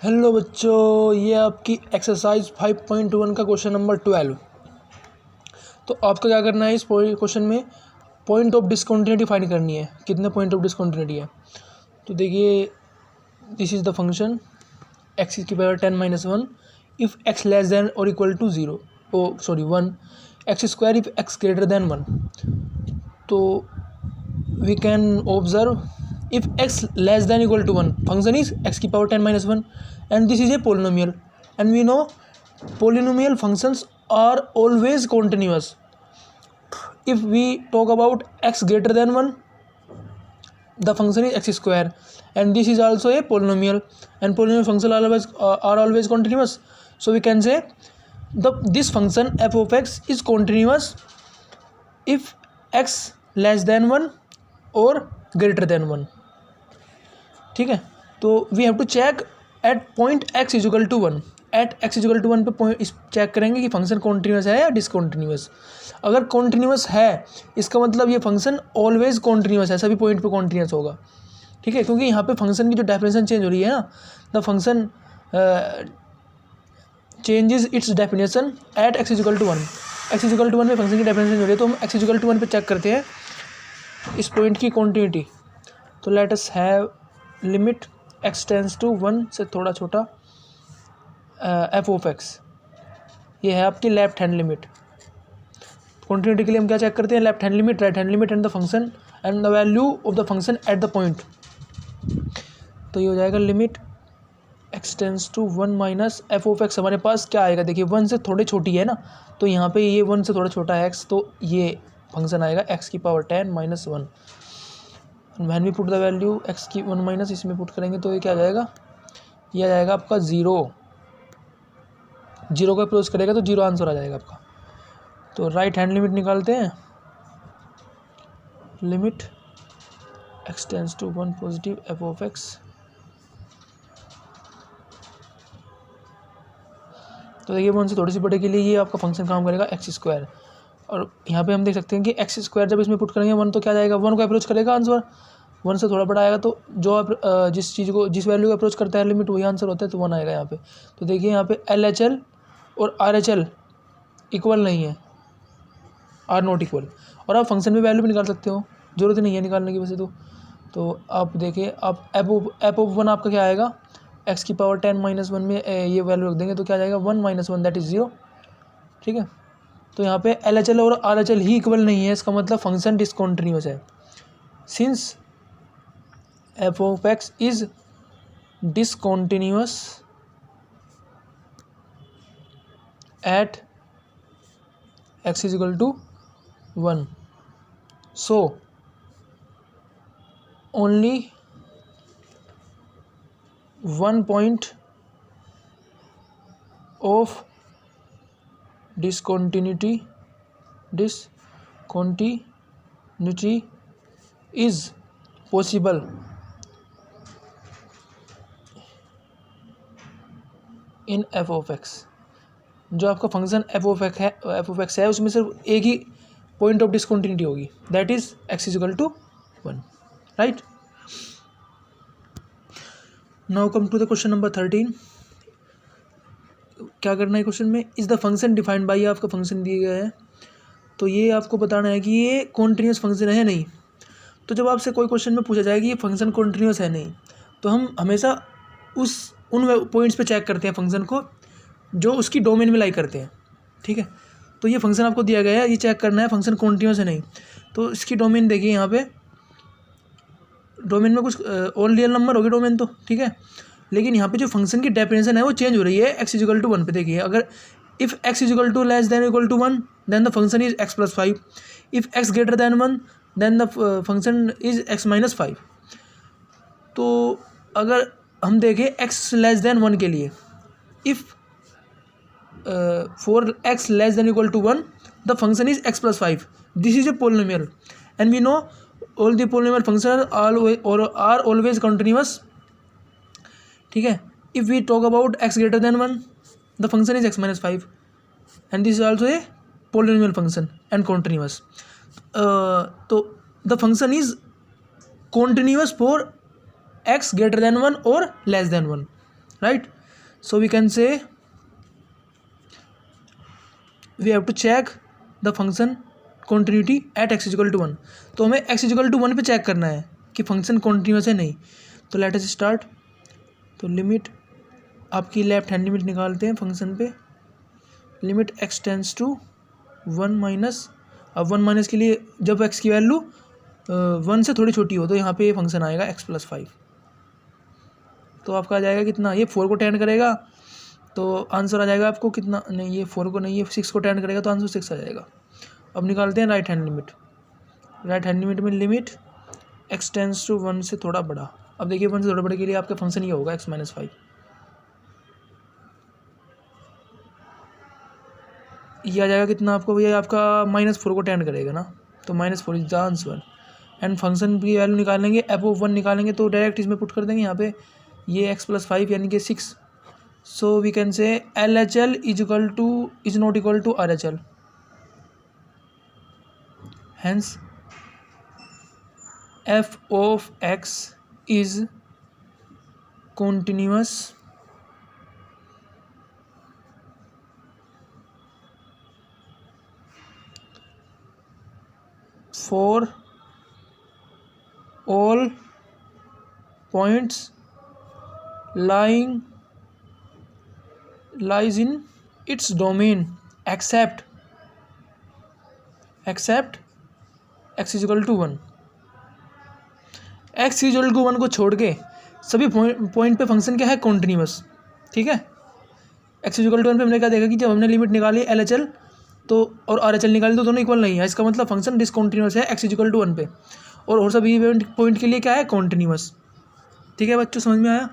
Hello बच्चों, ये आपकी एक्सरसाइज 5.1 का क्वेश्चन नंबर 12। तो आपको क्या करना है, इस क्वेश्चन में पॉइंट ऑफ डिसकंटिन्यूटी फाइंड करनी है। कितने पॉइंट ऑफ डिसकंटिन्यूटी है? तो देखिए, this is the function x की power 10-1 if x less than और equal to 0 1 x square if x greater than 1। तो we can observe if x less than equal to 1 function is x की power 10-1 and this is a polynomial and we know polynomial functions are always continuous. If we talk about x greater than 1, the function is x square and this is also a polynomial and polynomial functions are always continuous. So we can say this function f of x is continuous if x less than 1 और greater than 1। ठीक है, तो we have to check at point x is equal to 1। At x is equal to 1 पे point check करेंगे कि function continuous है या discontinuous. अगर कॉन्टीन्यूस है इसका मतलब ये फंक्शन ऑलवेज कॉन्टीन्यूस है, सभी पॉइंट पे कॉन्टीन्यूस होगा। ठीक है, क्योंकि यहाँ पे फंक्शन की जो डेफिनेशन चेंज हो रही है ना, the function changes its definition at x is equal to 1। X is equal to 1 पे फंक्शन की डेफिनेशन हो रही है, तो हम एक्स इजिकल टू 1 पे चेक करते हैं इस पॉइंट की कॉन्टिन्यूटी। तो let us have limit x tends to 1 से थोड़ा छोटा एफ ऑफ एक्स। ये है आपकी लेफ्ट हैंड लिमिट। कॉन्टिन्यूटी के लिए हम क्या चेक करते हैं? Left hand limit, right hand limit and the function and the value of the function at the point. तो ये हो जाएगा limit x tends to 1 minus f of x. हमारे पास क्या आएगा? देखिए 1 से थोड़ी छोटी है ना, तो यहाँ पे ये 1 से थोड़ा छोटा है एक्स, तो ये फंक्शन आएगा एक्स की power 10-1। When we put the value x की 1 माइनस इसमें पुट करेंगे तो ये क्या आ जाएगा? ये आ जाएगा आपका 0 को अप्रोच करेगा तो 0 आंसर आ जाएगा आपका। तो राइट हैंड लिमिट निकालते हैं। Limit x tends to 1 positive f of x. तो देखिए 1 से थोड़ी सी बड़े के लिए ये आपका फंक्शन काम करेगा एक्स स्क्वायर। और यहाँ पे हम देख सकते हैं कि एक्स स्क्वायर जब इसमें पुट करेंगे 1 तो क्या जाएगा? 1 को अप्रोच करेगा आंसर। 1 से थोड़ा बड़ा आएगा तो जो जिस वैल्यू को अप्रोच करता है लिमिट वही आंसर होता है, तो 1 आएगा यहाँ पे। तो देखिए यहाँ पे LHL और RHL इक्वल नहीं है, आर नॉट इक्वल। और आप फंक्शन में वैल्यू भी निकाल सकते हो, जरूरत नहीं है निकालने की वैसे तो आप देखिए, आप एफ ऑफ 1 आपका क्या आएगा? एक्स की पावर 10-1 में ये वैल्यू रख देंगे तो क्या जाएगा? 1-1 दैट इज़ 0। ठीक है, तो यहाँ पे LHL और RHL ही इक्वल नहीं है, इसका मतलब फंक्शन डिसकंटिन्यूअस है। Since f of x is discontinuous at x is equal to 1, so only 1 point of discontinuity is possible in f of x। जो आपका फंक्शन f of x है उसमें सिर्फ एक ही पॉइंट ऑफ डिसकंटिन्यूटी होगी, that is x is equal to 1। Right, now come to the question number 13। क्या करना है क्वेश्चन में? Is the function defined by, आपका फंक्शन दिया गया है तो ये आपको बताना है कि ये कॉन्टीन्यूस फंक्शन है नहीं। तो जब आपसे कोई क्वेश्चन में पूछा जाए कि ये फंक्शन कॉन्टीन्यूस है नहीं, तो हम हमेशा उन पॉइंट्स पे चेक करते हैं फंक्शन को जो उसकी डोमेन में लाई करते हैं। ठीक है, तो ये फंक्शन आपको दिया गया है, ये चेक करना है फंक्शन कॉन्टीन्यूस है नहीं। तो इसकी डोमेन देखिए, यहाँ पे डोमेन में कुछ ऑल रियल नंबर होगी डोमेन तो, ठीक है, लेकिन यहाँ पे जो फंक्शन की डेफिनेशन है वो चेंज हो रही है एक्स इज इक्वल टू 1 पे। देखिए, अगर if x is equal to less than equal to 1 then the function is x + 5। If x greater than 1 then the function is x - 5। तो अगर हम देखें एक्स लेस देन 1 के लिए, if for x less than equal to 1 the function is x + 5, this is a polynomial and we know all the polynomial function are always continuous. ठीक है, if we talk about x greater than 1 the function is x - 5 and this is also a polynomial function and continuous. तो the function is continuous for x greater than 1 और less then 1। Right. So we can say we have to check the function continuity at x equal to 1. तो हमें x equal to 1 पे check करना है कि function continuous है नहीं. तो लेट अस स्टार्ट. तो लिमिट आपकी लेफ्ट हैंड लिमिट निकालते हैं फंक्शन पे. Limit x tends to 1 minus. अब 1 माइनस के लिए जब x की वैल्यू 1 से थोड़ी छोटी हो तो यहाँ पे ये फंक्शन आएगा x प्लस 5. तो आपका आ जाएगा कितना, ये 4 को टेंड करेगा तो आंसर आ जाएगा आपको कितना, नहीं ये 4 को नहीं, ये 6 को टेंड करेगा तो आंसर 6 आ जाएगा. अब निकालते हैं right hand limit. Right hand limit में लिमिट x टेंस टू 1 से थोड़ा बड़ा. अब देखिए 1 से थोड़ा बड़े के लिए आपका फंक्शन ये होगा x माइनस 5. ये आ जाएगा कितना आपको भैया, आपका -4 को टेंड करेगा ना, तो -4 is the answer. And function की वैल्यू निकालेंगे, f(1) निकालेंगे तो डायरेक्ट इसमें पुट कर देंगे यहाँ पे, ये x प्लस 5 यानी कि 6. So we can say LHL is not equal to RHL. Hence f of x is continuous for all points lies in its domain except x is equal to 1. x is equal to 1 को छोड़ के सभी point पे function क्या है, continuous. ठीक है. x is equal to 1 पे हमने क्या देखा कि जब हमने लिमिट निकाली LHL तो और RHL निकाली तो दोनों इक्वल नहीं है. इसका मतलब फंक्शन डिसकॉन्टिन्यूस है x इज इक्वल टू 1 पे, और सभी पॉइंट के लिए क्या है, कॉन्टिन्यूस. ठीक है बच्चों, समझ में आया.